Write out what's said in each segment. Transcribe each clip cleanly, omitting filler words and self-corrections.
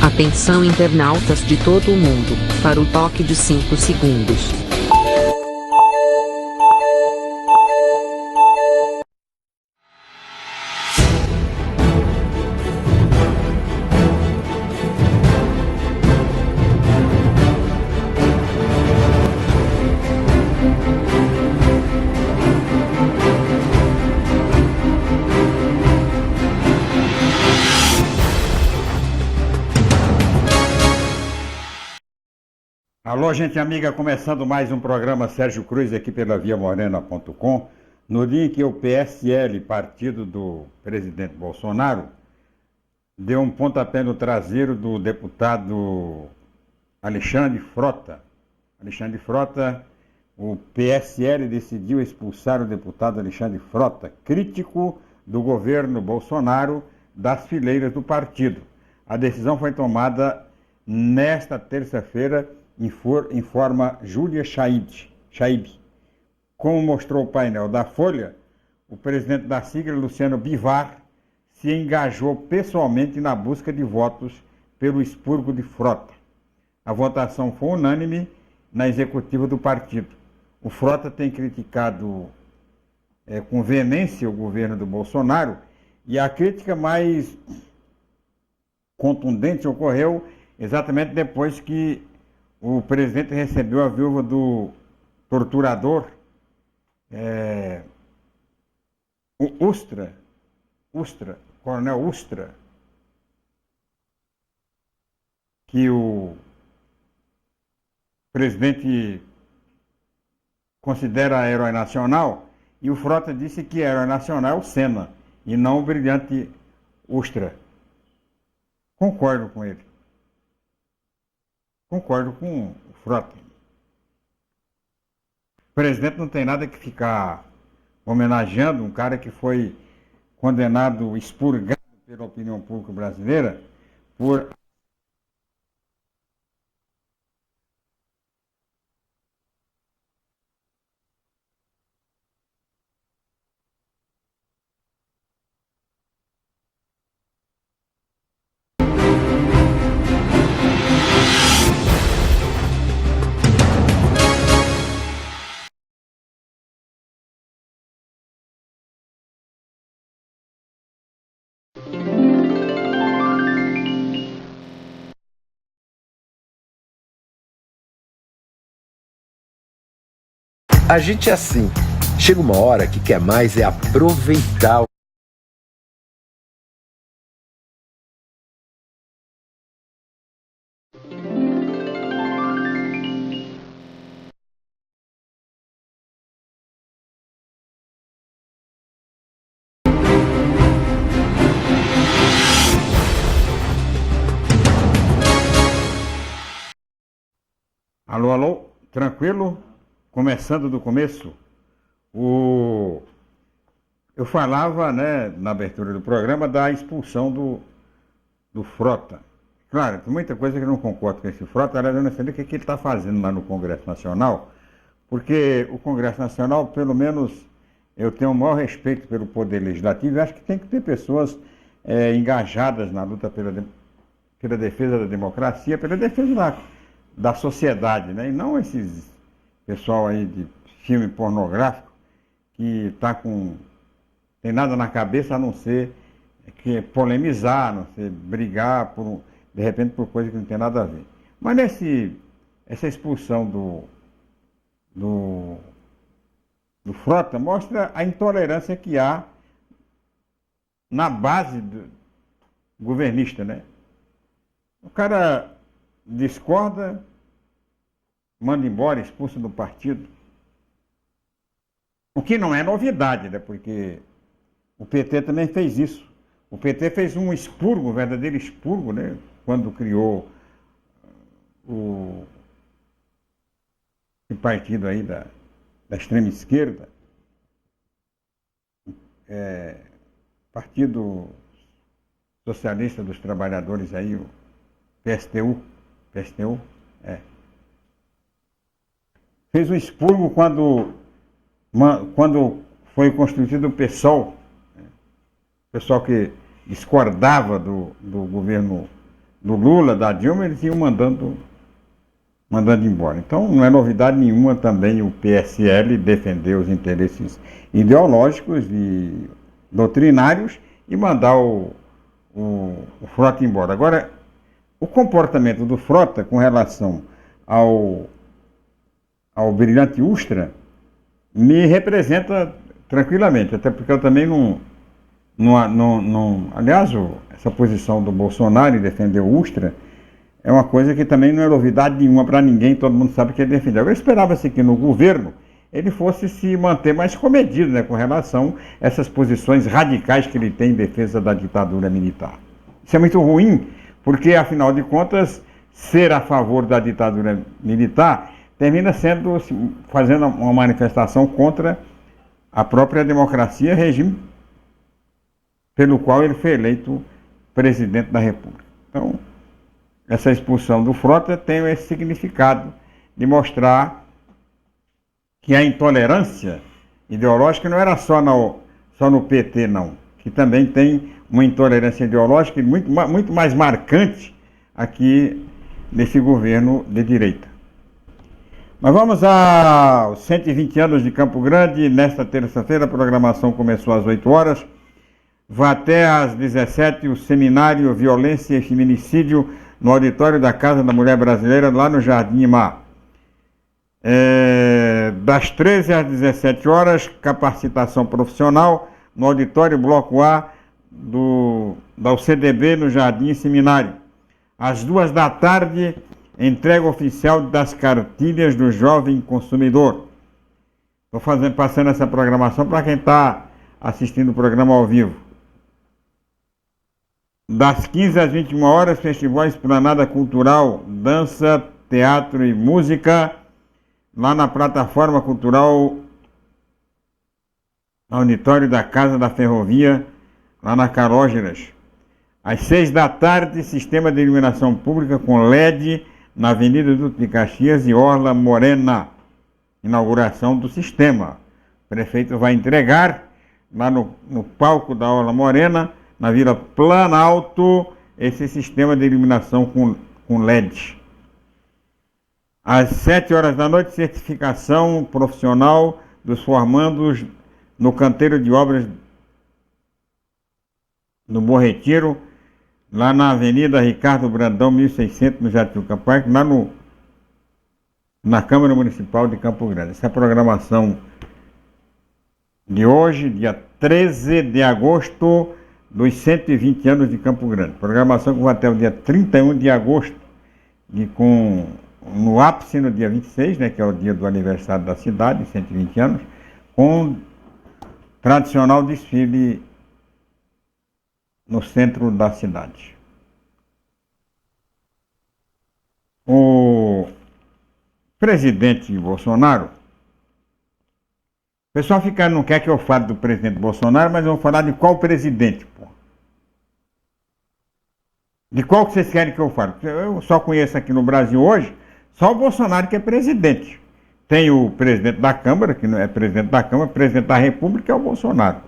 Atenção internautas de todo o mundo, para o toque de 5 segundos. Alô, gente amiga, começando mais um programa Sérgio Cruz aqui pela viamorena.com. No dia em que o PSL, partido do presidente Bolsonaro, deu um pontapé no traseiro do deputado Alexandre Frota. Alexandre Frota, o PSL decidiu expulsar o deputado Alexandre Frota, crítico do governo Bolsonaro, das fileiras do partido. A decisão foi tomada nesta terça-feira, informa Júlia Chaib. Como mostrou o painel da Folha, o presidente da sigla, Luciano Bivar, se engajou pessoalmente na busca de votos pelo expurgo de Frota. A votação foi unânime na executiva do partido. O Frota tem criticado com veemência o governo do Bolsonaro, e a crítica mais contundente ocorreu exatamente depois que o presidente recebeu a viúva do torturador Coronel Ustra, que o presidente considera herói nacional, e o Frota disse que herói nacional é o Senna, e não o brilhante Ustra. Concordo com ele. Concordo com o Frota. O presidente não tem nada que ficar homenageando um cara que foi condenado, expurgado pela opinião pública brasileira por A gente é assim, chega uma hora que quer mais é aproveitar. Alô, alô, tranquilo? Começando do começo, eu falava, né, na abertura do programa da expulsão do Frota. Claro, tem muita coisa que eu não concordo com esse Frota, aliás, eu não sei o que ele está fazendo lá no Congresso Nacional, porque o Congresso Nacional, pelo menos, eu tenho o maior respeito pelo Poder Legislativo e acho que tem que ter pessoas engajadas na luta pela defesa da democracia, pela defesa da sociedade, né? E não esses pessoal aí de filme pornográfico que tem nada na cabeça a não ser que polemizar, a não ser brigar de repente por coisa que não tem nada a ver. Mas essa expulsão do Frota mostra a intolerância que há na base governista, né? O cara discorda, manda embora, expulsa do partido. O que não é novidade, né? Porque o PT também fez isso. O PT fez um expurgo, um verdadeiro expurgo, né? Quando criou o partido aí da extrema esquerda, Partido Socialista dos Trabalhadores aí, o PSTU. Fez um expurgo quando foi constituído o PSOL, o pessoal que discordava do governo do Lula, da Dilma, eles iam mandando embora. Então não é novidade nenhuma também o PSL defender os interesses ideológicos e doutrinários e mandar o Frota embora. Agora, o comportamento do Frota com relação ao Brilhante Ustra me representa tranquilamente, até porque eu também não aliás, essa posição do Bolsonaro em defender o Ustra é uma coisa que também não é novidade nenhuma para ninguém, todo mundo sabe que ele defendeu. Agora, esperava-se que no governo ele fosse se manter mais comedido, né, com relação a essas posições radicais que ele tem em defesa da ditadura militar. Isso é muito ruim, porque, afinal de contas, ser a favor da ditadura militar termina fazendo uma manifestação contra a própria democracia, regime pelo qual ele foi eleito presidente da República. Então, essa expulsão do Frota tem esse significado de mostrar que a intolerância ideológica não era só no PT, não, que também tem uma intolerância ideológica muito mais marcante aqui nesse governo de direita. Mas vamos aos 120 anos de Campo Grande. Nesta terça-feira a programação começou às 8 horas. Vai até às 17 o seminário Violência e Feminicídio no auditório da Casa da Mulher Brasileira, lá no Jardim Mar. Das 13 às 17 horas, capacitação profissional no auditório Bloco A da UCDB, no Jardim Seminário. Às 2 da tarde, entrega oficial das cartilhas do jovem consumidor. Estou passando essa programação para quem está assistindo o programa ao vivo. Das 15 às 21 horas, Festival Esplanada Cultural, Dança, Teatro e Música, lá na Plataforma Cultural, no auditório da Casa da Ferrovia, lá na Carógeras. Às 6 da tarde, Sistema de Iluminação Pública com LED na Avenida Duque de Caxias e Orla Morena. Inauguração do sistema. O prefeito vai entregar lá no palco da Orla Morena, na Vila Planalto, esse sistema de iluminação com LED. Às 7 horas da noite, certificação profissional dos formandos no canteiro de obras do Bom Retiro, lá na Avenida Ricardo Brandão, 1600, no Jatiuca Parque, lá na Câmara Municipal de Campo Grande. Essa é a programação de hoje, dia 13 de agosto, dos 120 anos de Campo Grande. Programação que vai até o dia 31 de agosto, no ápice no dia 26, né, que é o dia do aniversário da cidade, 120 anos, com tradicional desfile no centro da cidade. O presidente Bolsonaro, o pessoal não quer que eu fale do presidente Bolsonaro, mas eu vou falar de qual presidente, pô? De qual que vocês querem que eu fale? Eu só conheço aqui no Brasil hoje só o Bolsonaro que é presidente. Tem o presidente da Câmara, que não é presidente da Câmara, o presidente da República é o Bolsonaro.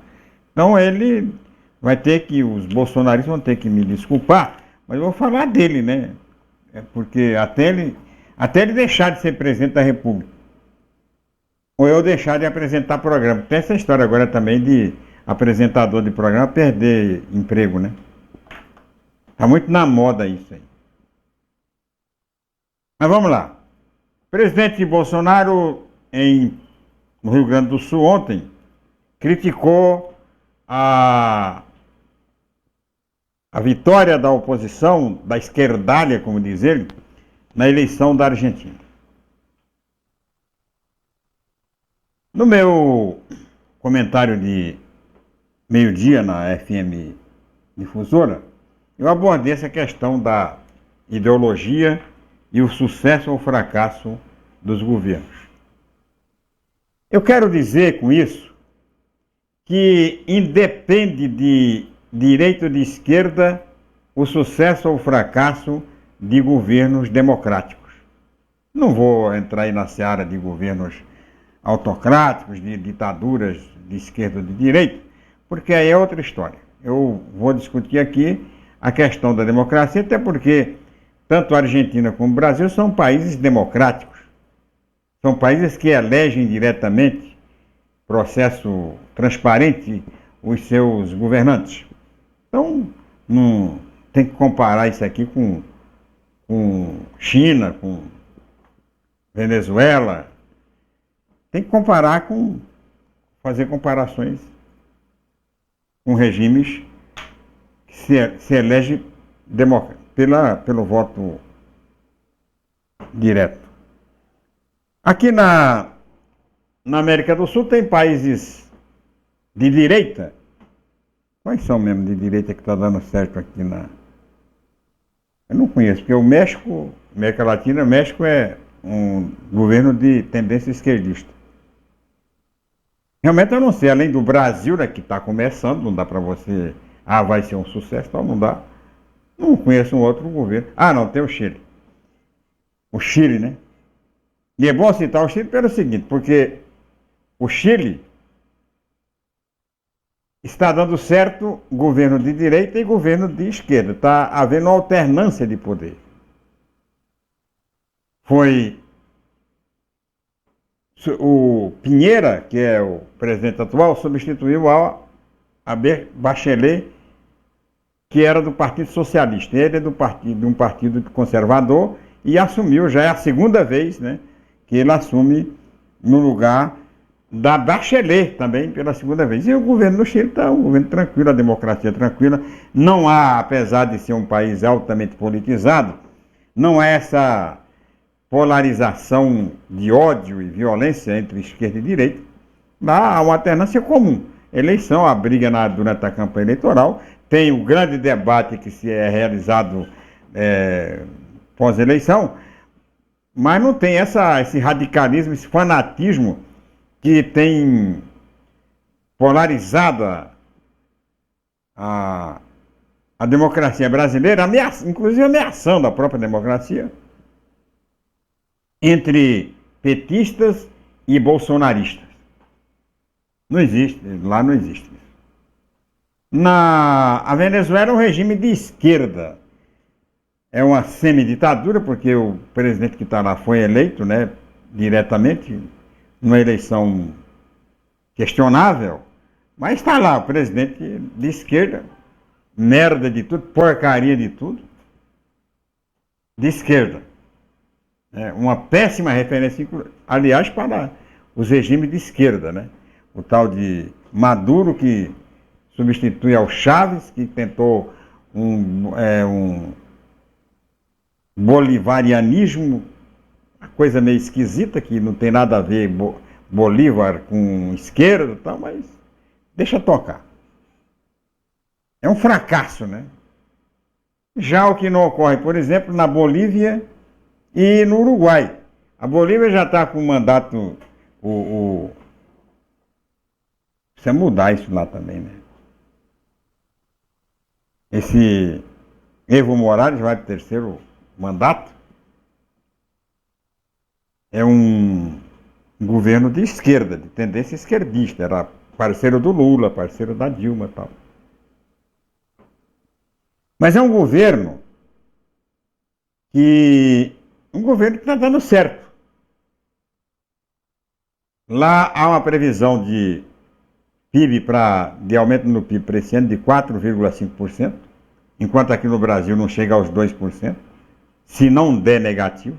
Então ele os bolsonaristas vão ter que me desculpar, mas eu vou falar dele, né? Porque até ele deixar de ser presidente da República, ou eu deixar de apresentar programa. Tem essa história agora também de apresentador de programa perder emprego, né? Está muito na moda isso aí. Mas vamos lá. O presidente Bolsonaro, no Rio Grande do Sul, ontem, criticou a vitória da oposição, da esquerdalha, como diz ele, na eleição da Argentina. No meu comentário de meio-dia na FM Difusora, eu abordei essa questão da ideologia e o sucesso ou fracasso dos governos. Eu quero dizer com isso que independe de direita ou de esquerda o sucesso ou fracasso de governos democráticos. Não vou entrar aí na seara de governos autocráticos, de ditaduras de esquerda ou de direita, porque aí é outra história. Eu vou discutir aqui a questão da democracia, até porque tanto a Argentina como o Brasil são países democráticos. São países que elegem diretamente, processo transparente, os seus governantes. Então, não tem que comparar isso aqui com China, com Venezuela. Tem que comparar fazer comparações com regimes que se elege pelo voto direto. Aqui na América do Sul tem países de direita. Quais são mesmo de direita que está dando certo aqui Eu não conheço, porque o México, América Latina, o México é um governo de tendência esquerdista. Realmente eu não sei, além do Brasil, né, que está começando, não dá para você, vai ser um sucesso, então não dá. Não conheço um outro governo. Não, tem o Chile. O Chile, né? E é bom citar o Chile pelo seguinte, porque o Chile está dando certo governo de direita e governo de esquerda. Está havendo uma alternância de poder. Foi o Piñera, que é o presidente atual, substituiu a Bachelet, que era do Partido Socialista. Ele é de um partido conservador e assumiu, já é a segunda vez, né, que ele assume no lugar da Bachelet também pela segunda vez. E o governo do Chile está um governo tranquilo, a democracia tranquila. Não há, apesar de ser um país altamente politizado, não há essa polarização de ódio e violência entre esquerda e direita. Lá há uma alternância comum. Eleição, a briga durante a campanha eleitoral, tem o grande debate que se é realizado pós-eleição, mas não tem esse radicalismo, esse fanatismo que tem polarizado a democracia brasileira, inclusive ameaçando a própria democracia, entre petistas e bolsonaristas. Não existe, lá não existe. A Venezuela é um regime de esquerda. É uma semiditadura, porque o presidente que está lá foi eleito, né, diretamente, numa eleição questionável, mas está lá, o presidente de esquerda, merda de tudo, porcaria de tudo, de esquerda. Uma péssima referência, aliás, para os regimes de esquerda, né? O tal de Maduro, que substitui ao Chávez, que tentou um bolivarianismo, uma coisa meio esquisita, que não tem nada a ver Bolívar com esquerda e tal, mas deixa tocar. É um fracasso, né? Já o que não ocorre, por exemplo, na Bolívia e no Uruguai. A Bolívia já está com o mandato. Precisa mudar isso lá também, né? Esse Evo Morales vai para o terceiro mandato. É um governo de esquerda, de tendência esquerdista. Era parceiro do Lula, parceiro da Dilma e tal. Mas é um governo que está dando certo. Lá há uma previsão de PIB de aumento no PIB para esse ano de 4,5%, enquanto aqui no Brasil não chega aos 2%, se não der negativo.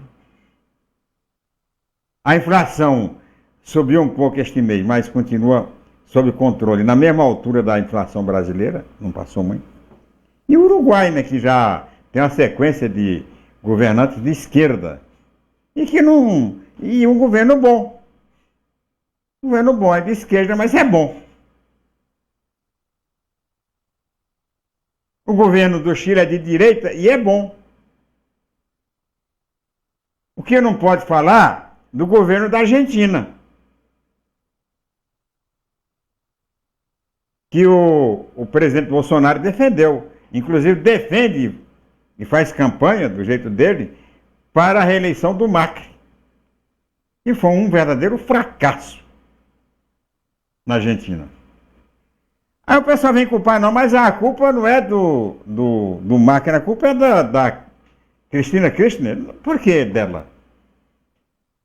A inflação subiu um pouco este mês, mas continua sob controle, na mesma altura da inflação brasileira, não passou muito. E o Uruguai, né, que já tem uma sequência de governantes de esquerda, e que não. E um governo bom. Um governo bom, é de esquerda, mas é bom. O governo do Chile é de direita e é bom. O que não pode falar do governo da Argentina, que o presidente Bolsonaro defendeu. Inclusive defende e faz campanha, do jeito dele, para a reeleição do Macri. E foi um verdadeiro fracasso na Argentina. Aí o pessoal vem culpar, não, mas a culpa não é do Macri, a culpa é da Cristina Kirchner. Por que dela?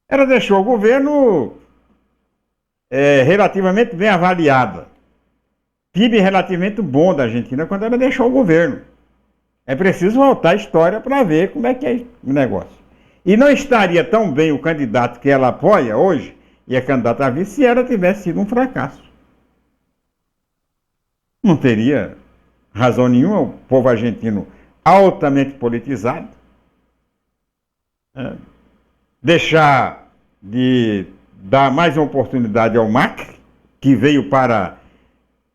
Ela deixou o governo relativamente bem avaliada. PIB relativamente bom da Argentina quando ela deixou o governo. É preciso voltar à história para ver como é que é o negócio. E não estaria tão bem o candidato que ela apoia hoje, e é candidato a vice, se ela tivesse sido um fracasso. Não teria razão nenhuma, o povo argentino altamente politizado, deixar de dar mais uma oportunidade ao Macri, que veio para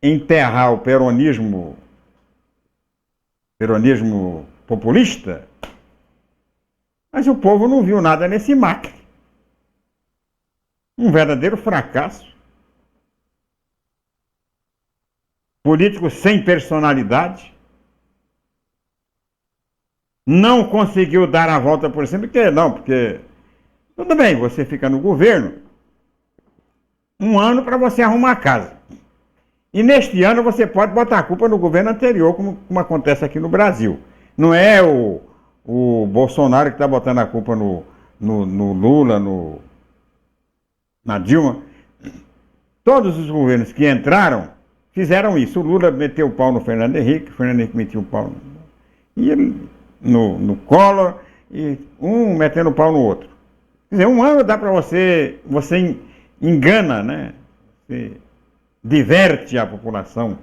enterrar o peronismo populista, mas o povo não viu nada nesse Macri. Um verdadeiro fracasso. Político sem personalidade. Não conseguiu dar a volta por cima, porque tudo bem, você fica no governo um ano para você arrumar a casa. E neste ano você pode botar a culpa no governo anterior, como acontece aqui no Brasil. Não é o Bolsonaro que está botando a culpa no Lula, na Dilma. Todos os governos que entraram fizeram isso. O Lula meteu o pau no Fernando Henrique, o Fernando Henrique meteu o pau no Collor, e um metendo o pau no outro. Quer dizer, um ano dá para você engana, né? Você diverte a população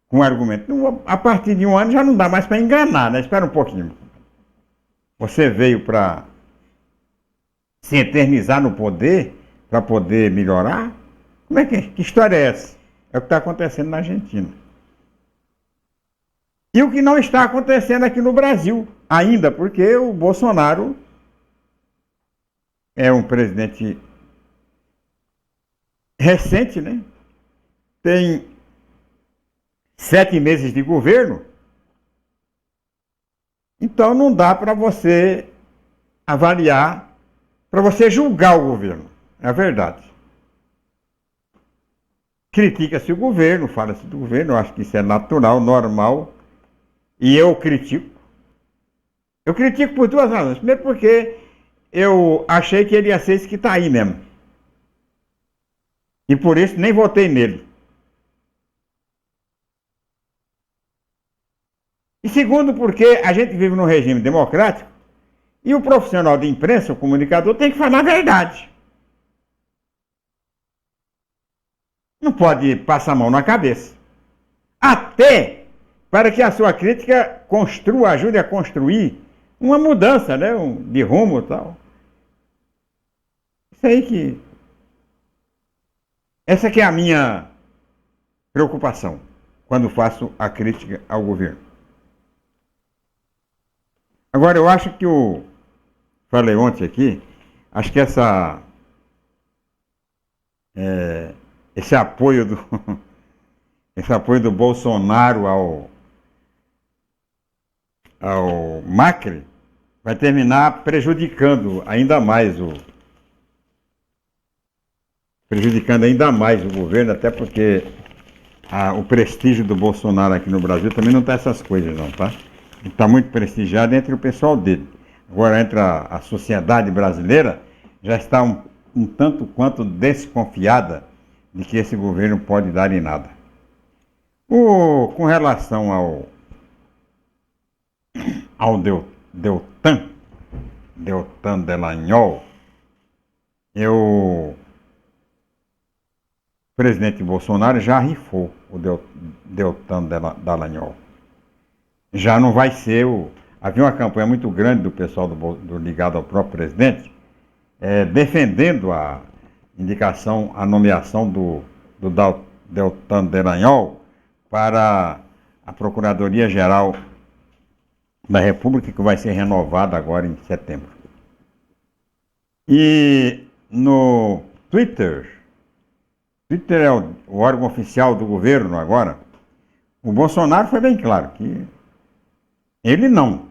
com argumento. A partir de um ano já não dá mais para enganar, né? Espera um pouquinho. Você veio para se eternizar no poder, para poder melhorar? Como é que história é essa? É o que está acontecendo na Argentina. E o que não está acontecendo aqui no Brasil ainda, porque o Bolsonaro é um presidente recente, né? Tem 7 meses de governo, então não dá para você avaliar, para você julgar o governo, é a verdade. Critica-se o governo, fala-se do governo, eu acho que isso é natural, normal, e eu critico. Eu critico por 2 razões. Primeiro porque eu achei que ele ia ser esse que está aí mesmo. E por isso nem votei nele. E segundo porque a gente vive num regime democrático e o profissional de imprensa, o comunicador, tem que falar a verdade. Não pode passar a mão na cabeça. Até para que a sua crítica ajude a construir uma mudança, né? De rumo e tal. Essa que é a minha preocupação quando faço a crítica ao governo. Agora, eu acho que falei ontem aqui, acho que esse apoio do Bolsonaro ao Macri vai terminar prejudicando ainda mais o governo, até porque o prestígio do Bolsonaro aqui no Brasil também não está essas coisas não, tá? Ele está muito prestigiado entre o pessoal dele. Agora, entre a sociedade brasileira, já está um tanto quanto desconfiada de que esse governo pode dar em nada. Com relação ao Deltan Dallagnol, o presidente Bolsonaro já rifou o Deltan Dallagnol. Já não vai ser havia uma campanha muito grande do pessoal ligado ao próprio presidente, defendendo a indicação, a nomeação do Deltan Dallagnol para a Procuradoria-Geral da República, que vai ser renovada agora em setembro. E no Twitter é o órgão oficial do governo agora, o Bolsonaro foi bem claro que ele não,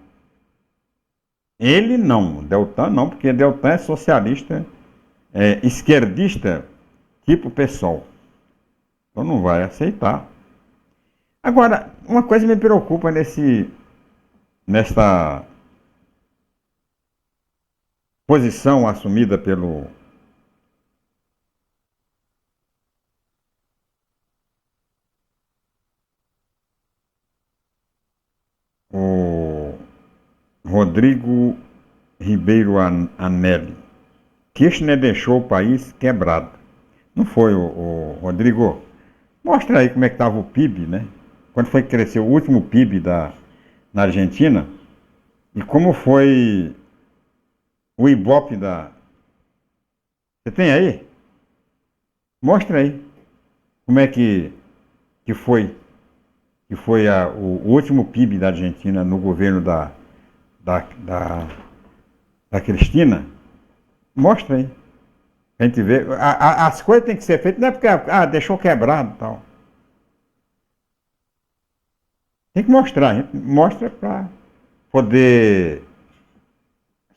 Deltan não, porque Deltan é socialista esquerdista tipo PSOL. Então não vai aceitar. Agora, uma coisa me preocupa nesta posição assumida pelo o Rodrigo Ribeiro Anelli. Kirchner deixou o país quebrado. Não foi, o Rodrigo? Mostra aí como é que estava o PIB, né? Quando foi que cresceu o último PIB na Argentina e como foi o Ibope da... Você tem aí? Mostra aí como é que foi, o último PIB da Argentina no governo da Cristina. Mostra aí. A gente vê. As coisas têm que ser feitas, não é porque deixou quebrado e tal. Tem que mostrar, a gente mostra para poder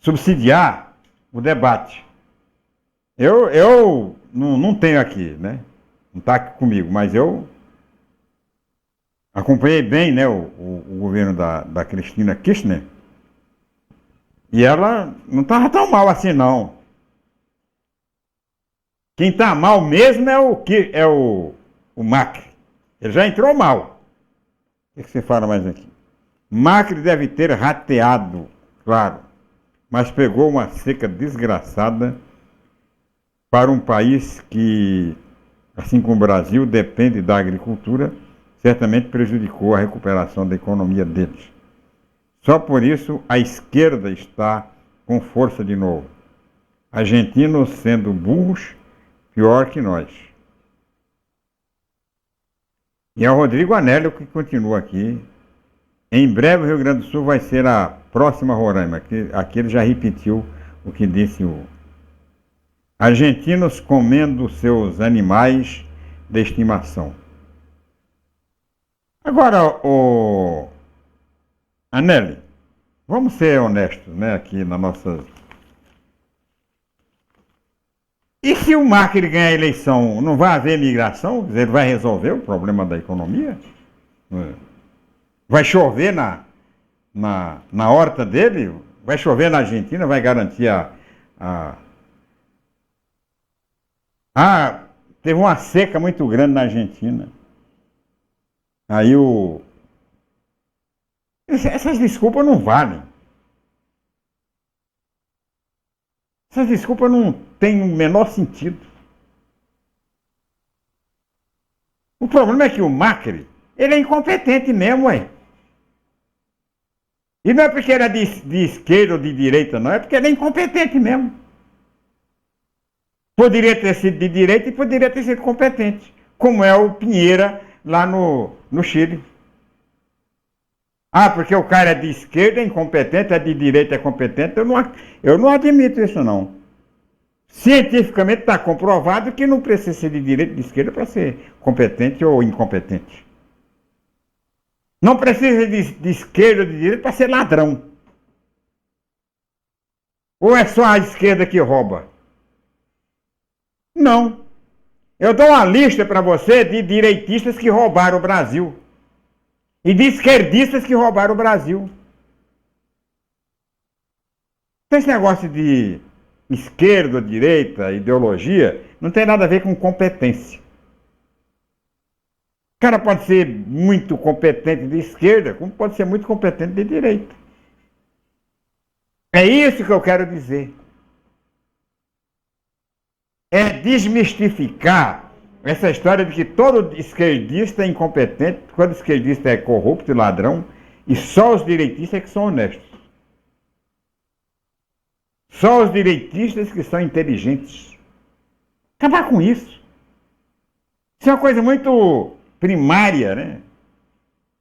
subsidiar o debate. Eu não tenho aqui, né? Não está aqui comigo, mas eu acompanhei bem, né, o governo da Cristina Kirchner. E ela não estava tão mal assim, não. Quem está mal mesmo é o Macri. Ele já entrou mal. O que você fala mais aqui? Macri deve ter rateado, claro, mas pegou uma seca desgraçada para um país que, assim como o Brasil, depende da agricultura, certamente prejudicou a recuperação da economia deles. Só por isso a esquerda está com força de novo. Argentinos sendo burros, pior que nós. E é o Rodrigo Anelli que continua aqui. Em breve o Rio Grande do Sul vai ser a próxima Roraima. Aqui ele já repetiu o que disse o... Argentinos comendo seus animais de estimação. Agora, o Anelli, vamos ser honestos, né, aqui na nossa... E se o Macri ganhar a eleição, não vai haver migração? Ele vai resolver o problema da economia? Vai chover na horta dele? Vai chover na Argentina? Vai garantir teve uma seca muito grande na Argentina. Aí essas desculpas não valem. Essas desculpas não têm o menor sentido. O problema é que o Macri, ele é incompetente mesmo, ué. E não é porque ele é de esquerda ou de direita, não. É porque ele é incompetente mesmo. Poderia ter sido de direita e poderia ter sido competente. Como é o Pinheira lá no Chile. Porque o cara é de esquerda, é incompetente, é de direita, é competente. Eu não admito isso, não. Cientificamente está comprovado que não precisa ser de direita e de esquerda para ser competente ou incompetente. Não precisa de esquerda ou de direita para ser ladrão. Ou é só a esquerda que rouba? Não. Eu dou uma lista para você de direitistas que roubaram o Brasil. E de esquerdistas que roubaram o Brasil. Esse negócio de esquerda, direita, ideologia, não tem nada a ver com competência. O cara pode ser muito competente de esquerda, como pode ser muito competente de direita. É isso que eu quero dizer. É desmistificar essa história de que todo esquerdista é incompetente, todo esquerdista é corrupto e ladrão, e só os direitistas é que são honestos. Só os direitistas que são inteligentes. Acabar com isso. Isso é uma coisa muito primária, né?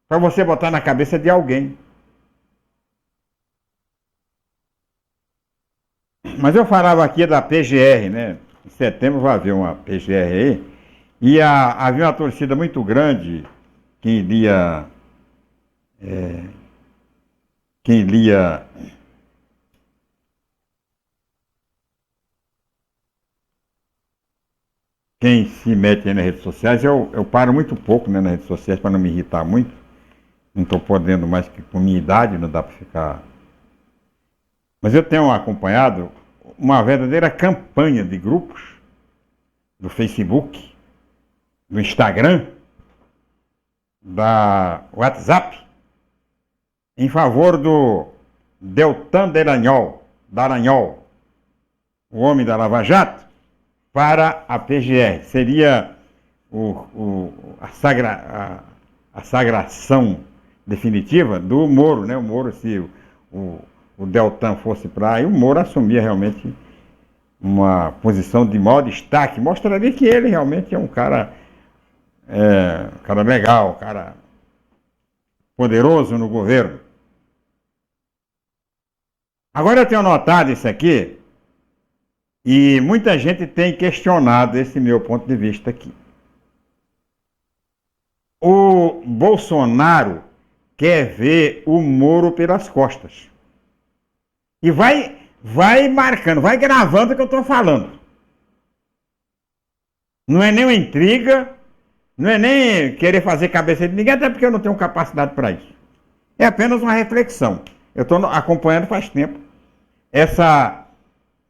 Para você botar na cabeça de alguém. Mas eu falava aqui da PGR, né? Em setembro vai haver uma PGR aí. E havia uma torcida muito grande quem lia quem se mete aí nas redes sociais, eu paro muito pouco, né, nas redes sociais para não me irritar muito. Não estou podendo mais, que com minha idade não dá para ficar. Mas eu tenho acompanhado uma verdadeira campanha de grupos do Facebook, do Instagram, da WhatsApp, em favor do Deltan Dallagnol, o homem da Lava Jato, para a PGR. Seria a sagração definitiva do Moro, né? O Moro, se o Deltan fosse para aí, o Moro assumia realmente uma posição de maior destaque, mostraria que ele realmente é um cara legal, cara poderoso no governo. Agora eu tenho notado isso aqui, e muita gente tem questionado esse meu ponto de vista aqui. O Bolsonaro quer ver o Moro pelas costas. E vai marcando, vai gravando o que eu estou falando. Não é nem uma intriga, não é nem querer fazer cabeça de ninguém, até porque eu não tenho capacidade para isso. É apenas uma reflexão. Eu estou acompanhando faz tempo essa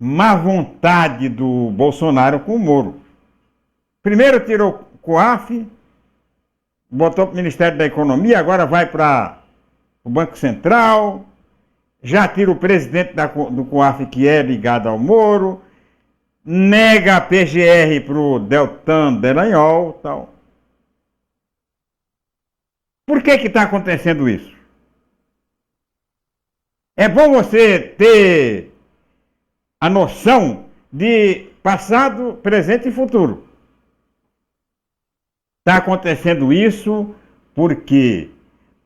má vontade do Bolsonaro com o Moro. Primeiro tirou o COAF, botou para o Ministério da Economia, agora vai para o Banco Central, já tira o presidente do COAF, que é ligado ao Moro, nega a PGR para o Deltan Dallagnol e tal. Por que está acontecendo isso? É bom você ter a noção de passado, presente e futuro. Está acontecendo isso porque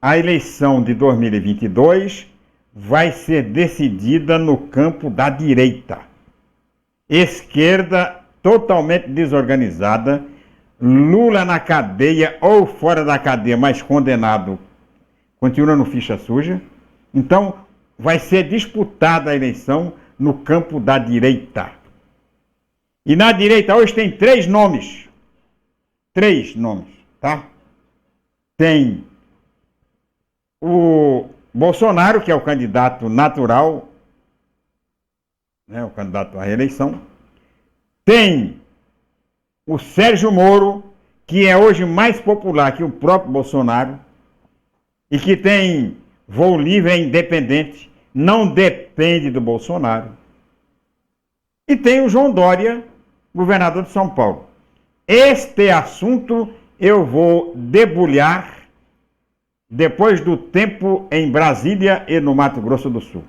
a eleição de 2022 vai ser decidida no campo da direita. Esquerda totalmente desorganizada, Lula na cadeia ou fora da cadeia, mas condenado, continua no ficha suja. Então, vai ser disputada a eleição no campo da direita. E na direita hoje tem três nomes, tá? Tem o Bolsonaro, que é o candidato natural, né, o candidato à reeleição. Tem o Sérgio Moro, que é hoje mais popular que o próprio Bolsonaro, e que tem voo livre, é independente, não depende do Bolsonaro. E tem o João Dória, governador de São Paulo. Este assunto eu vou debulhar depois do tempo em Brasília e no Mato Grosso do Sul.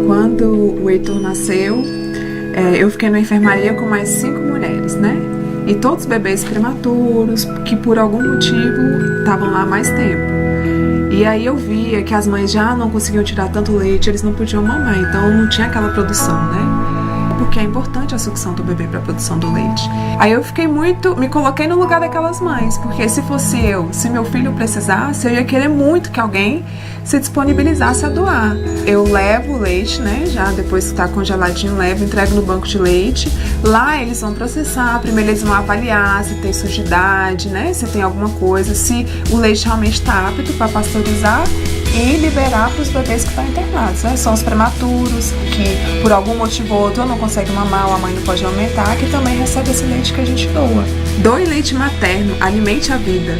Quando o Heitor nasceu, eu fiquei na enfermaria com mais 5 mulheres, né? E todos bebês prematuros, que por algum motivo estavam lá há mais tempo. E aí eu via que as mães já não conseguiam tirar tanto leite, eles não podiam mamar, então não tinha aquela produção, né? Porque é importante a sucção do bebê para a produção do leite. Aí eu me coloquei no lugar daquelas mães, porque se fosse eu, se meu filho precisasse, eu ia querer muito que alguém se disponibilizasse a doar. Eu levo o leite, né, já depois que está congeladinho, entrego no banco de leite. Lá eles vão processar, primeiro eles vão avaliar se tem sujidade, né, se tem alguma coisa, se o leite realmente está apto para pasteurizar. e liberar para os bebês que estão internados, né? São os prematuros, que por algum motivo ou outro não conseguem mamar ou a mãe não pode aumentar, que também recebe esse leite que a gente doa. Doe leite materno, alimente a vida.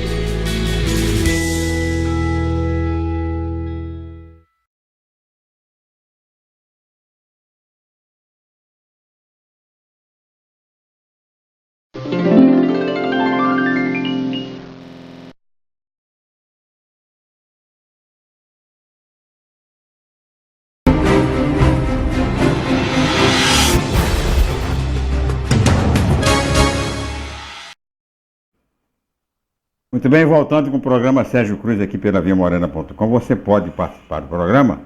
Muito bem, voltando com o programa Sérgio Cruz aqui pela viamorena.com, você pode participar do programa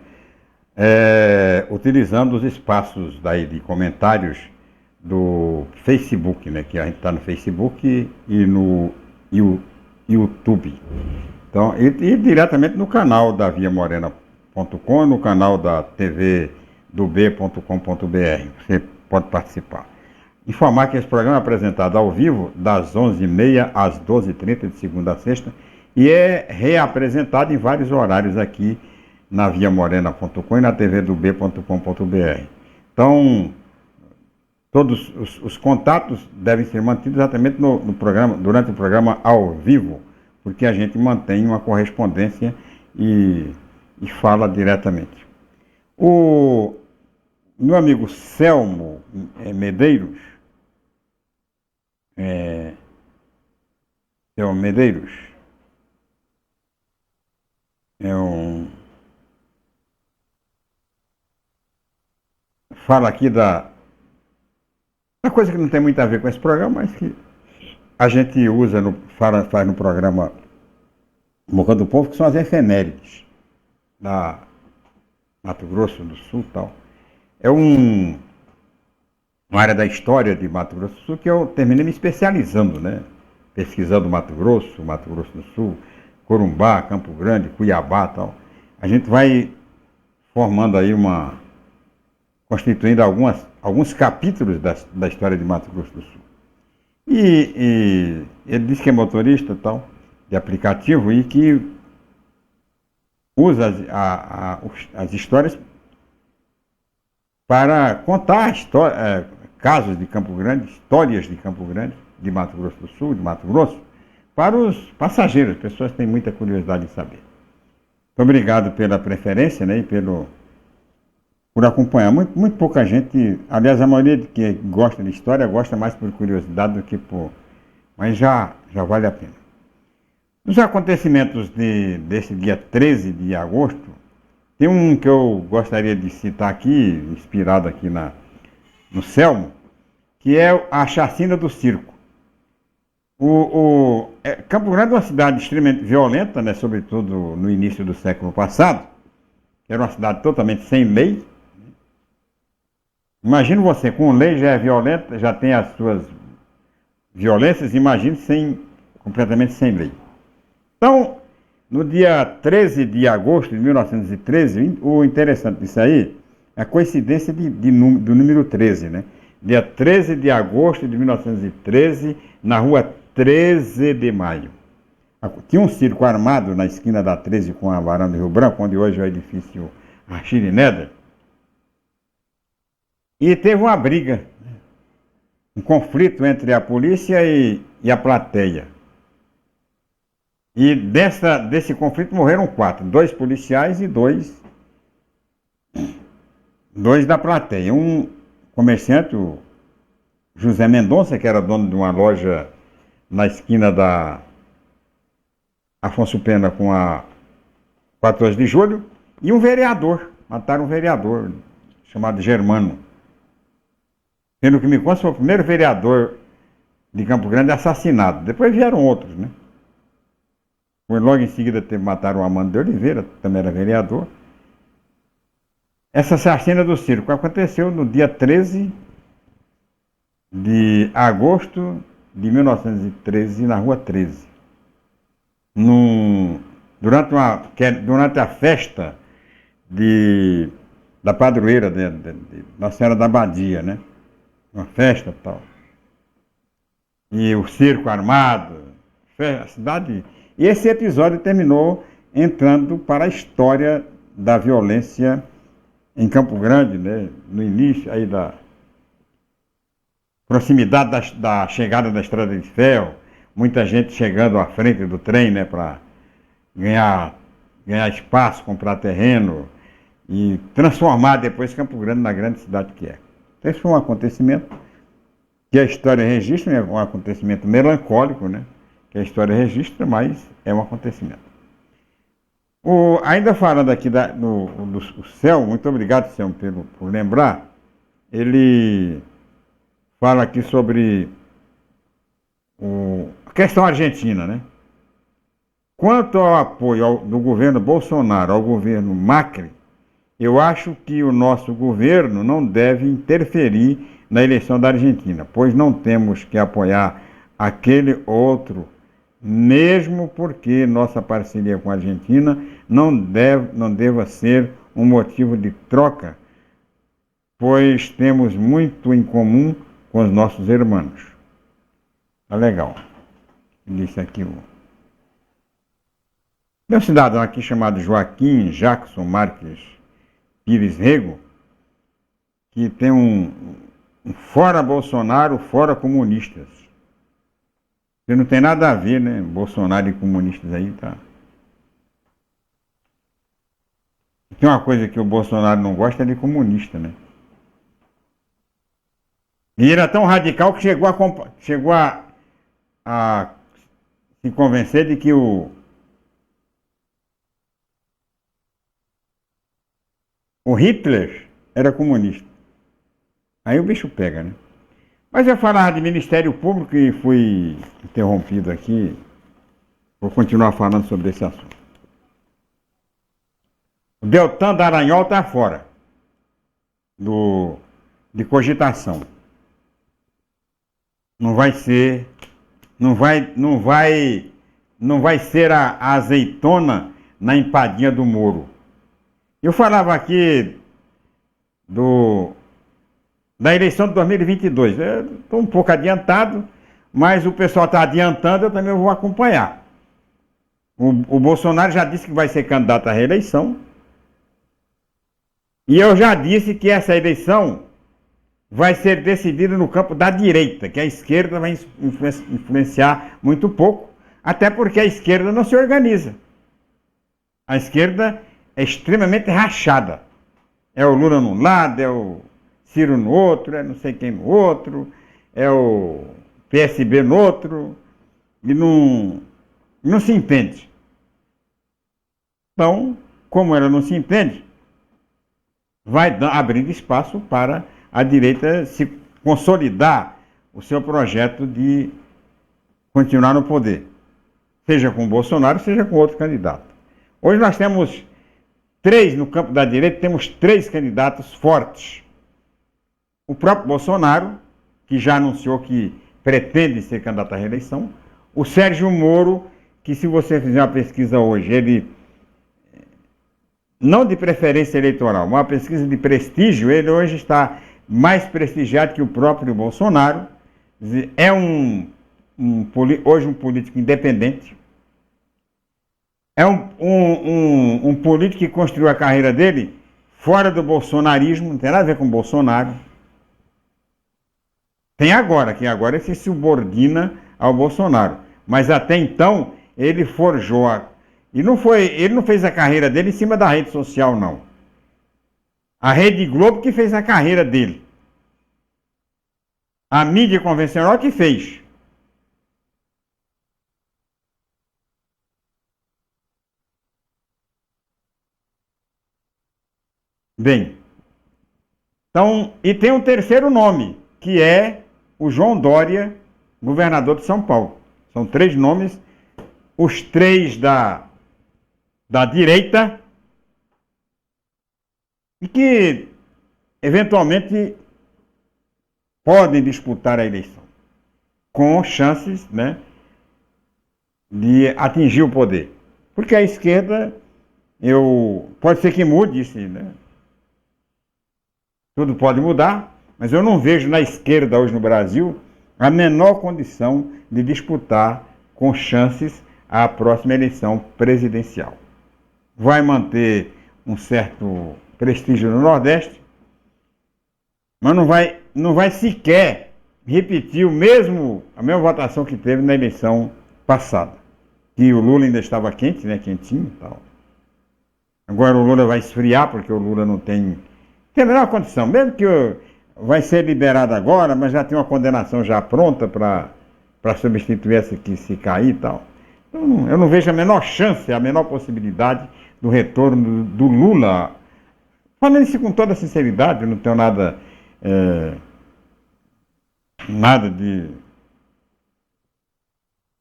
utilizando os espaços daí de comentários do Facebook, né? Que a gente está no Facebook e no YouTube. Então, e diretamente no canal da viamorena.com, no canal da TV do B.com.br. Você pode participar. Informar que esse programa é apresentado ao vivo das 11h30 às 12h30 de segunda a sexta e é reapresentado em vários horários aqui na viamorena.com e na TV do B.com.br. Então, todos os contatos devem ser mantidos exatamente no programa, durante o programa ao vivo, porque a gente mantém uma correspondência e fala diretamente. O meu amigo Selmo Medeiros, Medeiros fala aqui da coisa que não tem muito a ver com esse programa, mas que a gente usa, faz no programa Boca do Povo, que são as efemérides da Mato Grosso do Sul e tal. É uma área da história de Mato Grosso do Sul que eu terminei me especializando, né? Pesquisando Mato Grosso do Sul, Corumbá, Campo Grande, Cuiabá e tal. A gente vai formando aí constituindo alguns capítulos da história de Mato Grosso do Sul. E ele diz que é motorista tal, de aplicativo e que usa as histórias para contar casos de Campo Grande, histórias de Campo Grande, de Mato Grosso do Sul, de Mato Grosso, para os passageiros, pessoas que têm muita curiosidade em saber. Muito obrigado pela preferência, né, e por acompanhar. Muito pouca gente, aliás, a maioria que gosta de história gosta mais por curiosidade do que por... Mas já vale a pena. Nos acontecimentos desse dia 13 de agosto, tem um que eu gostaria de citar aqui, inspirado aqui no Selmo, que é a chacina do circo. Campo Grande é uma cidade extremamente violenta, né, sobretudo no início do século passado. Era uma cidade totalmente sem lei. Imagina você, com lei já é violenta, já tem as suas violências, imagine completamente sem lei. Então, no dia 13 de agosto de 1913, o interessante disso aí é a coincidência do número 13, né? Dia 13 de agosto de 1913, na rua 13 de Maio. Tinha um circo armado na esquina da 13 com a varanda do Rio Branco, onde hoje é o edifício Achille Neder. E teve uma briga, um conflito entre a polícia e a plateia. E desse conflito morreram 4, 2 policiais e 2 da plateia. Um comerciante, o José Mendonça, que era dono de uma loja na esquina da Afonso Pena com a 14 de julho, e um vereador, mataram um vereador chamado Germano. Pelo que me consta, foi o primeiro vereador de Campo Grande assassinado. Depois vieram outros, né? Foi logo em seguida mataram o Amando de Oliveira, que também era vereador. Essa chacina do circo aconteceu no dia 13 de agosto de 1913, na rua 13. Durante a festa da padroeira de Nossa Senhora da Abadia, né? Uma festa e tal. E o circo armado, a cidade... E esse episódio terminou entrando para a história da violência em Campo Grande, né? No início aí da proximidade da chegada da Estrada de Ferro, muita gente chegando à frente do trem, né, para ganhar espaço, comprar terreno e transformar depois Campo Grande na grande cidade que é. Então, esse foi um acontecimento que a história registra, é um acontecimento melancólico, né, que a história registra, mas é um acontecimento. Ainda falando aqui do Céu, muito obrigado, Céu, por lembrar, ele fala aqui sobre a questão argentina, né? Quanto ao apoio do governo Bolsonaro ao governo Macri, eu acho que o nosso governo não deve interferir na eleição da Argentina, pois não temos que apoiar aquele outro, mesmo porque nossa parceria com a Argentina não deva ser um motivo de troca, pois temos muito em comum com os nossos irmãos. Tá legal. Disse aqui meu cidadão aqui chamado Joaquim Jackson Marques Pires Rego, que tem um fora Bolsonaro, fora comunistas. Porque não tem nada a ver, né? Bolsonaro e comunistas aí, tá? Tem uma coisa que o Bolsonaro não gosta, é de comunista, né? E ele é tão radical que chegou a se convencer de que o Hitler era comunista. Aí o bicho pega, né? Mas eu falava de Ministério Público e fui interrompido aqui. Vou continuar falando sobre esse assunto. O Deltan Dallagnol está fora de cogitação. Não vai ser a azeitona na empadinha do Moro. Eu falava aqui da eleição de 2022. Eu estou um pouco adiantado, mas o pessoal está adiantando, eu também vou acompanhar. O Bolsonaro já disse que vai ser candidato à reeleição. E eu já disse que essa eleição vai ser decidida no campo da direita, que a esquerda vai influenciar muito pouco, até porque a esquerda não se organiza. A esquerda é extremamente rachada. É o Lula num lado, é o Ciro no outro, é não sei quem no outro, é o PSB no outro, e não se entende. Então, como ela não se entende, vai abrindo espaço para a direita se consolidar o seu projeto de continuar no poder, seja com o Bolsonaro, seja com outro candidato. Hoje nós temos no campo da direita, temos 3 candidatos fortes. O próprio Bolsonaro, que já anunciou que pretende ser candidato à reeleição. O Sérgio Moro, que se você fizer uma pesquisa hoje, ele, não de preferência eleitoral, uma pesquisa de prestígio, ele hoje está mais prestigiado que o próprio Bolsonaro. É hoje um político independente. É um político que construiu a carreira dele fora do bolsonarismo, não tem nada a ver com o Bolsonaro. Tem agora, que agora ele se subordina ao Bolsonaro. Mas até então, ele forjou ele não fez a carreira dele em cima da rede social, não. A Rede Globo que fez a carreira dele. A mídia convencional que fez. Bem, então, e tem um terceiro nome, que é o João Dória, governador de São Paulo. São 3 nomes, os 3 da direita, e que eventualmente podem disputar a eleição, com chances, né, de atingir o poder. Porque a esquerda, pode ser que mude isso, né? Tudo pode mudar, mas eu não vejo na esquerda hoje no Brasil a menor condição de disputar com chances a próxima eleição presidencial. vai manter um certo prestígio no Nordeste, mas não vai sequer repetir a mesma votação que teve na eleição passada. Que o Lula ainda estava quente, né? Quentinho e tal. Agora o Lula vai esfriar, porque o Lula não tem a menor condição. Mesmo que vai ser liberado agora, mas já tem uma condenação já pronta para substituir essa que se cair e tal. Então, eu não vejo a menor chance, a menor possibilidade do retorno do Lula. Falando isso com toda sinceridade, eu não tenho nada de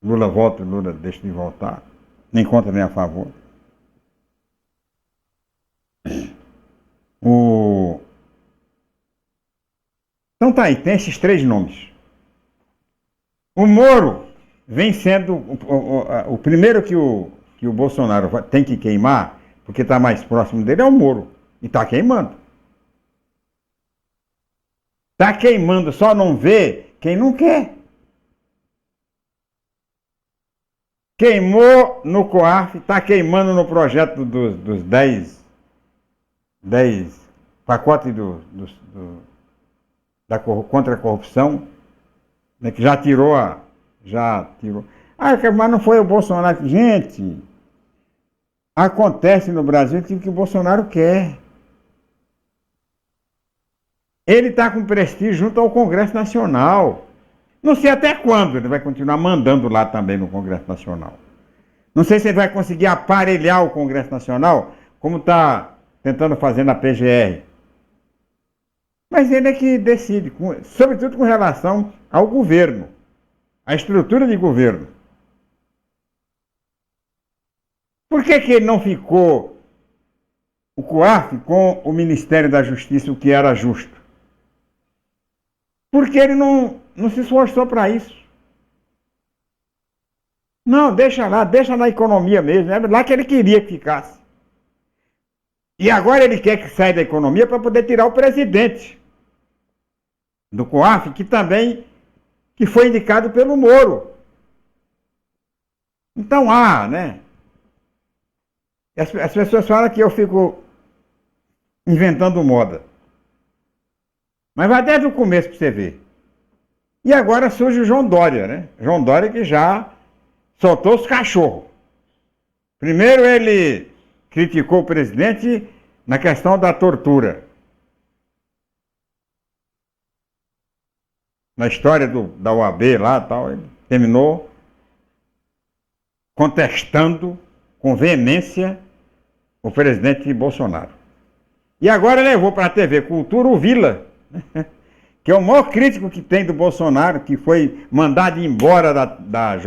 Lula volta, Lula deixa de voltar, nem contra nem a favor. Então tá aí, tem esses 3 nomes. O Moro vem sendo o primeiro que o Bolsonaro tem que queimar, porque está mais próximo dele, é o Moro. E está queimando. Está queimando, só não vê quem não quer. Queimou no COAF, está queimando no projeto dos 10 pacotes contra a corrupção, né, que já tirou. Mas não foi o Bolsonaro. Gente, acontece no Brasil aquilo que o Bolsonaro quer. Ele está com prestígio junto ao Congresso Nacional. Não sei até quando ele vai continuar mandando lá também no Congresso Nacional. Não sei se ele vai conseguir aparelhar o Congresso Nacional, como está tentando fazer na PGR. Mas ele é que decide, sobretudo com relação ao governo, à estrutura de governo. Por que ele não ficou, o COAF, com o Ministério da Justiça, o que era justo? Porque ele não se esforçou para isso. Não, deixa na economia mesmo, é lá que ele queria que ficasse. E agora ele quer que saia da economia para poder tirar o presidente do COAF, que foi indicado pelo Moro. Então, né? As pessoas falam que eu fico inventando moda. Mas vai desde o começo para você ver. E agora surge o João Dória, né? João Dória que já soltou os cachorros. Primeiro ele criticou o presidente na questão da tortura. Na história da OAB lá e tal, ele terminou contestando com veemência o presidente Bolsonaro. E agora levou para a TV Cultura o Vila, que é o maior crítico que tem do Bolsonaro, que foi mandado embora da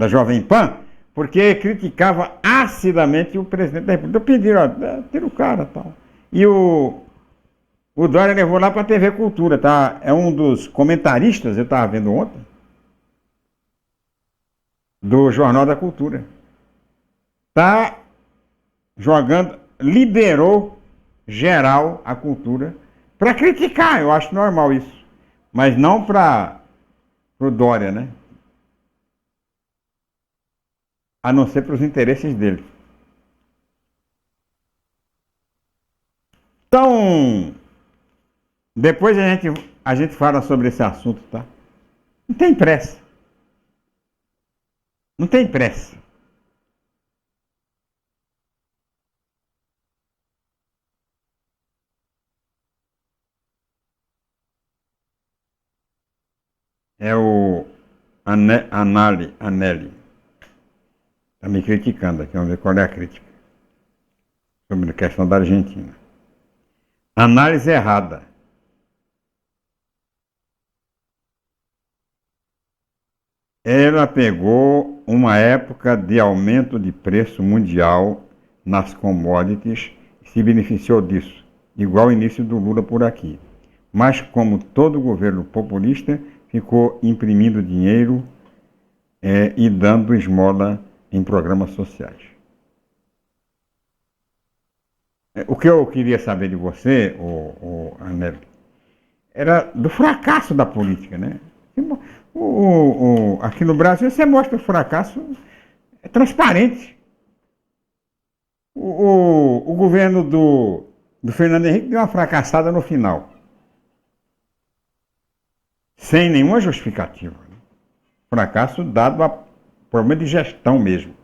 Jovem Pan, porque criticava acidamente o presidente da República. Pediram, tira o cara e tal. E o Dória levou lá para a TV Cultura, tá? É um dos comentaristas, eu estava vendo ontem, do Jornal da Cultura. Tá jogando, liberou geral a cultura para criticar, eu acho normal isso. Mas não para o Dória, né? A não ser para os interesses dele. Então, depois a gente fala sobre esse assunto, tá? Não tem pressa. Não tem pressa. É o Anelli. Está me criticando aqui, vamos ver qual é a crítica. Sobre a questão da Argentina. Análise errada. Ela pegou uma época de aumento de preço mundial nas commodities e se beneficiou disso, igual o início do Lula por aqui. Mas, como todo governo populista, ficou imprimindo dinheiro e dando esmola em programas sociais. O que eu queria saber de você, Anel, era do fracasso da política, né? Aqui no Brasil você mostra o fracasso, é transparente. O governo do Fernando Henrique deu uma fracassada no final. Sem nenhuma justificativa. Fracasso dado a problema de gestão mesmo.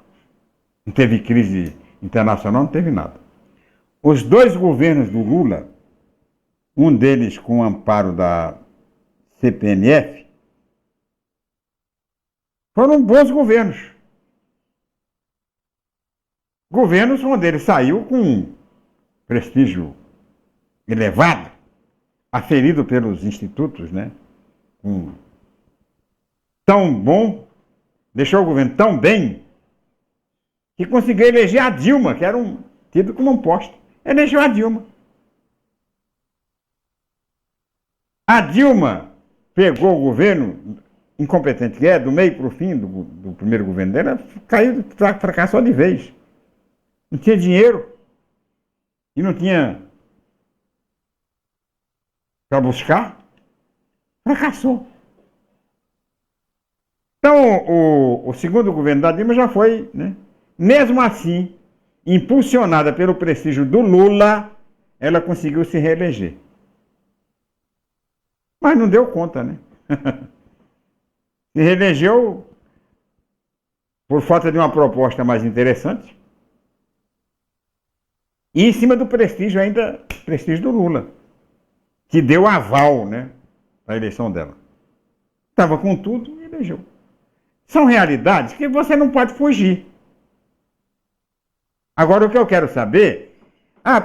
Não teve crise internacional, não teve nada. Os dois governos do Lula, um deles com o amparo da CPMF, foram bons governos. Governos onde ele saiu com prestígio elevado, aferido pelos institutos, né? Tão bom, deixou o governo tão bem, que conseguiu eleger a Dilma, que era tido como um poste. Elegeu a Dilma. A Dilma pegou o governo, incompetente que é, do meio para o fim do primeiro governo dela, caiu, fracassou de vez. Não tinha dinheiro e não tinha para buscar, fracassou. Então, o segundo governo da Dilma já foi, né? Mesmo assim, impulsionada pelo prestígio do Lula, ela conseguiu se reeleger. Mas não deu conta, né? Se reelegeu por falta de uma proposta mais interessante e em cima do prestígio ainda, prestígio do Lula, que deu aval, né, para a eleição dela. Estava com tudo e elegeu. São realidades que você não pode fugir. Agora, o que eu quero saber...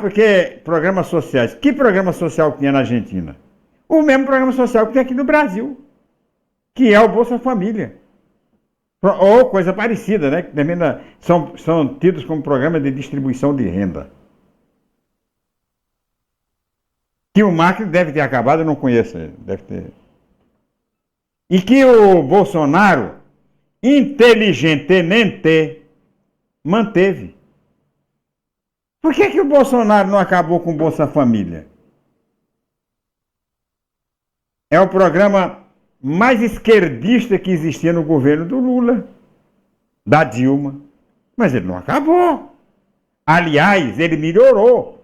porque programas sociais... Que programa social tinha na Argentina? O mesmo programa social que tem aqui no Brasil, que é o Bolsa Família. Ou coisa parecida, né? Que também são tidos como programa de distribuição de renda. Que o Macri deve ter acabado, eu não conheço ele. Deve ter. E que o Bolsonaro, inteligentemente, manteve. Por que o Bolsonaro não acabou com o Bolsa Família? É o programa mais esquerdista que existia no governo do Lula, da Dilma. Mas ele não acabou. Aliás, ele melhorou.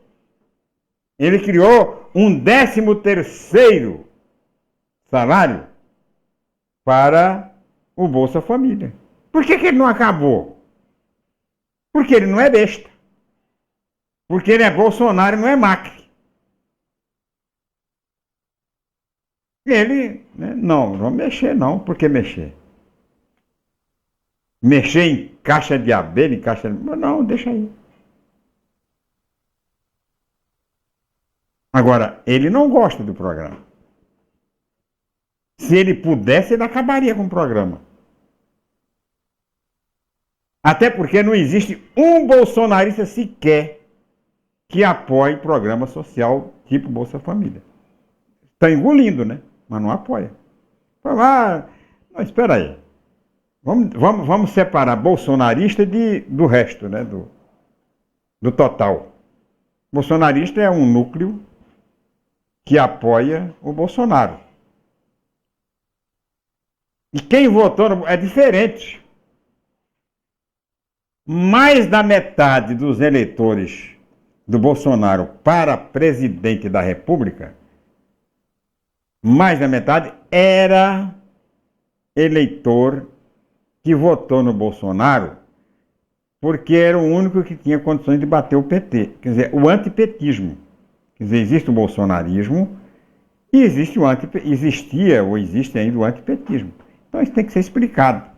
Ele criou um 13º salário para o Bolsa Família. Por que ele não acabou? Porque ele não é besta. Porque ele é Bolsonaro e não é Macri. Ele, né, não vamos mexer não. Por que mexer? Mexer em caixa de abelha, em caixa de... Não, deixa aí. Agora, ele não gosta do programa. Se ele pudesse, ele acabaria com o programa. Até porque não existe um bolsonarista sequer que apoie programa social tipo Bolsa Família. Está engolindo, né? Mas não apoia. Fala, não, espera aí. Vamos separar bolsonarista do resto, né? Do total. Bolsonarista é um núcleo que apoia o Bolsonaro. E quem votou é diferente. Mais da metade dos eleitores do Bolsonaro para presidente da República, mais da metade era eleitor que votou no Bolsonaro porque era o único que tinha condições de bater o PT. Quer dizer, o antipetismo. Quer dizer, existe o bolsonarismo e existia ou existe ainda o antipetismo. Então isso tem que ser explicado.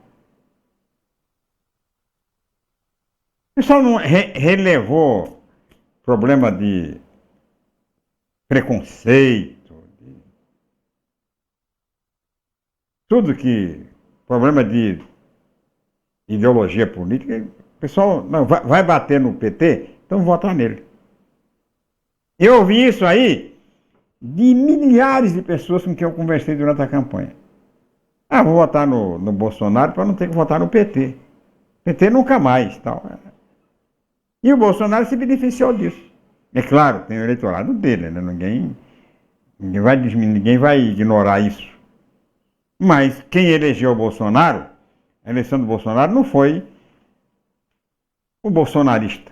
O pessoal não relevou problema de preconceito, tudo que... problema de ideologia política, o pessoal não, vai bater no PT, então votar nele. Eu ouvi isso aí de milhares de pessoas com quem eu conversei durante a campanha. Vou votar no Bolsonaro para não ter que votar no PT. PT nunca mais. Tal. E o Bolsonaro se beneficiou disso. É claro, tem o eleitorado dele, né? Ninguém vai ignorar isso. Mas quem elegeu o Bolsonaro, a eleição do Bolsonaro não foi o bolsonarista.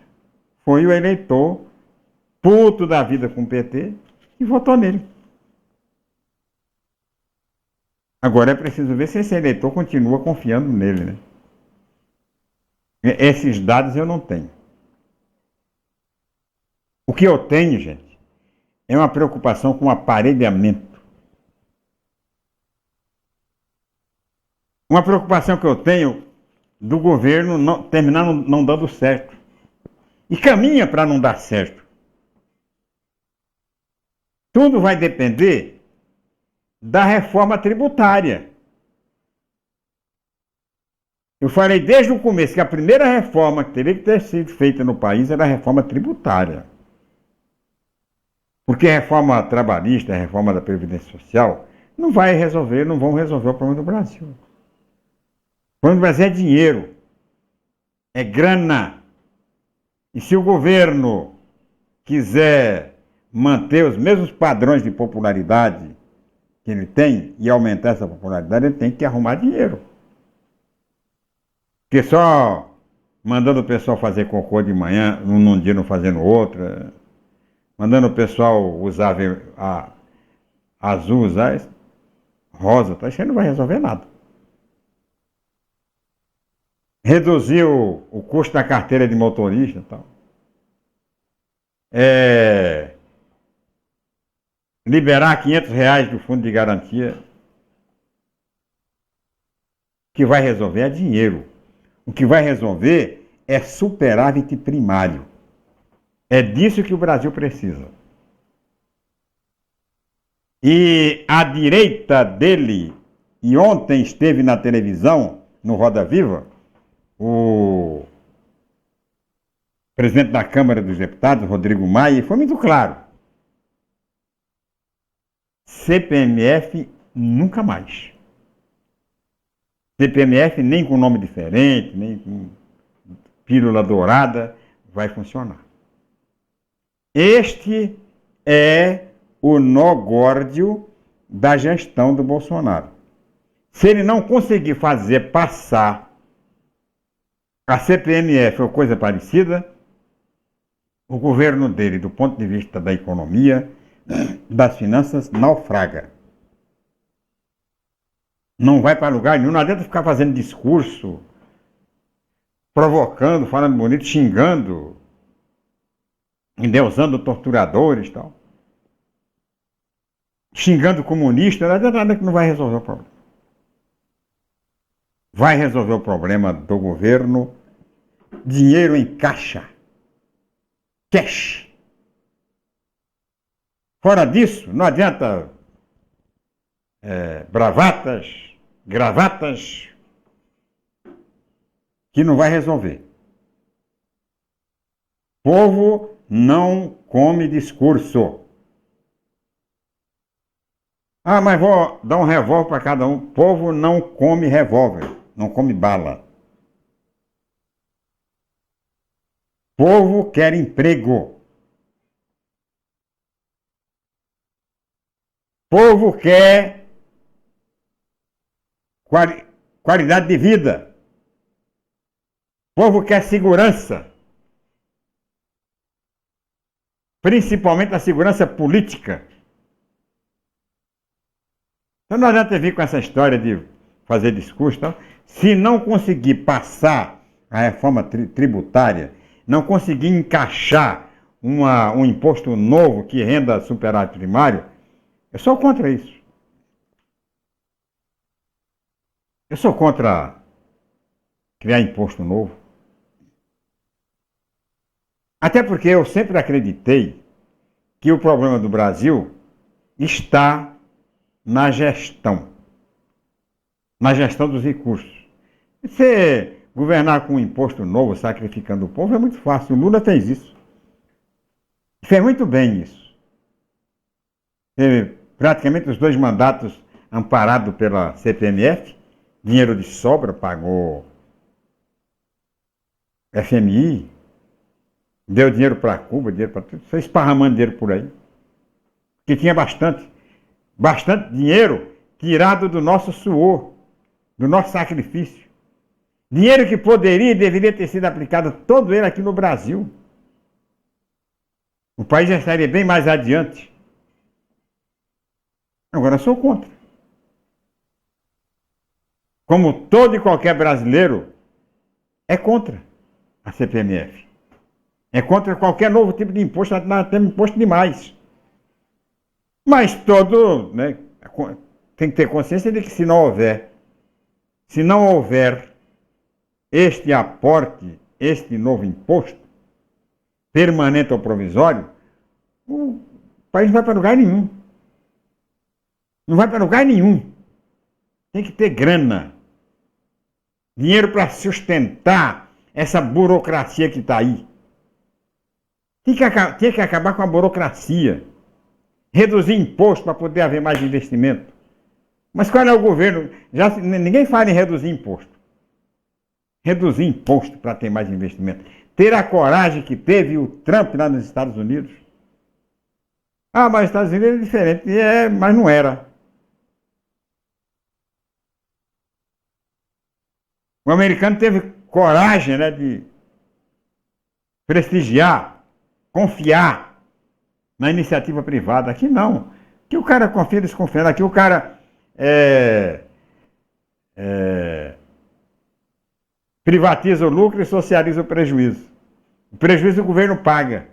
foi o eleitor puto da vida com o PT e votou nele. Agora é preciso ver se esse eleitor continua confiando nele, né? Esses dados eu não tenho. O que eu tenho, gente, é uma preocupação com o aparelhamento. Uma preocupação que eu tenho do governo terminar não dando certo. E caminha para não dar certo. Tudo vai depender da reforma tributária. Eu falei desde o começo que a primeira reforma que teria que ter sido feita no país era a reforma tributária. Porque a reforma trabalhista, a reforma da Previdência Social, não vão resolver o problema do Brasil. O problema do Brasil é dinheiro, é grana. E se o governo quiser manter os mesmos padrões de popularidade que ele tem e aumentar essa popularidade, ele tem que arrumar dinheiro. Porque só mandando o pessoal fazer cocô de manhã, num dia não fazendo outro, mandando o pessoal usar azul, usar rosa, tá? Isso aí não vai resolver nada. Reduzir o custo da carteira de motorista e tal. Liberar R$500 do fundo de garantia. O que vai resolver é dinheiro. O que vai resolver é superávit primário. É disso que o Brasil precisa. E a direita dele, e ontem esteve na televisão, no Roda Viva, o presidente da Câmara dos Deputados, Rodrigo Maia, foi muito claro. CPMF nunca mais. CPMF nem com nome diferente, nem com pílula dourada, vai funcionar. Este é o nó górdio da gestão do Bolsonaro. Se ele não conseguir fazer passar a CPMF ou coisa parecida, o governo dele, do ponto de vista da economia, das finanças, naufraga. Não vai para lugar nenhum, não adianta ficar fazendo discurso, provocando, falando bonito, xingando, endeusando torturadores e tal. Xingando comunista, não adianta nada que não vai resolver o problema. Vai resolver o problema do governo, dinheiro em caixa, cash. Fora disso, não adianta bravatas, gravatas, que não vai resolver. Povo não come discurso. Ah, mas vou dar um revólver para cada um. Povo não come revólver, não come bala. Povo quer emprego. Povo quer qualidade de vida. Povo quer segurança. Principalmente a segurança política. Então não adianta vir com essa história de fazer discurso, tá? Se não conseguir passar a reforma tributária, não conseguir encaixar um imposto novo que renda superávit primário, eu sou contra isso. Eu sou contra criar imposto novo. Até porque eu sempre acreditei que o problema do Brasil está na gestão dos recursos. Você governar com um imposto novo, sacrificando o povo, é muito fácil. O Lula fez isso. Fez muito bem isso. Teve praticamente os 2 mandatos amparados pela CPMF, dinheiro de sobra, pagou FMI, deu dinheiro para Cuba, dinheiro para tudo, foi esparramando dinheiro por aí. Que tinha bastante dinheiro tirado do nosso suor, do nosso sacrifício. Dinheiro que poderia e deveria ter sido aplicado todo ele aqui no Brasil. O país já estaria bem mais adiante. Agora eu sou contra. Como todo e qualquer brasileiro é contra a CPMF. É contra qualquer novo tipo de imposto, nós temos imposto demais. Mas todo, né, tem que ter consciência de que se não houver este aporte, este novo imposto, permanente ou provisório, o país não vai para lugar nenhum. Não vai para lugar nenhum. Tem que ter grana. Dinheiro para sustentar essa burocracia que está aí. Tem que acabar com a burocracia. Reduzir imposto para poder haver mais investimento. Mas qual é o governo? Ninguém fala em reduzir imposto. Reduzir imposto para ter mais investimento. Ter a coragem que teve o Trump lá nos Estados Unidos. Ah, mas os Estados Unidos é diferente. Mas não era. O americano teve coragem, né, de prestigiar, confiar na iniciativa privada. Aqui não. Aqui o cara confia desconfiando. Aqui o cara privatiza o lucro e socializa o prejuízo. O prejuízo o governo paga.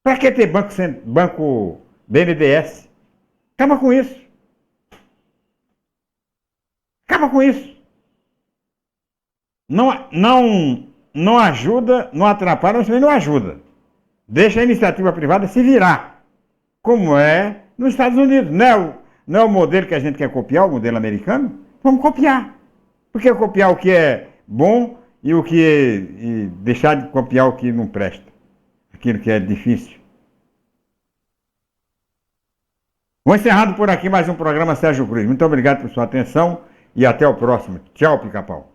Para que ter banco BNDES? Acaba com isso. Acaba com isso. Não ajuda, não atrapalha, mas também não ajuda. Deixa a iniciativa privada se virar, como é nos Estados Unidos. Não é o modelo que a gente quer copiar, o modelo americano? Vamos copiar. Por que copiar o que é bom e deixar de copiar o que não presta? Aquilo que é difícil. Vou encerrando por aqui mais um programa Sérgio Cruz. Muito obrigado por sua atenção e até o próximo. Tchau, Pica-Pau.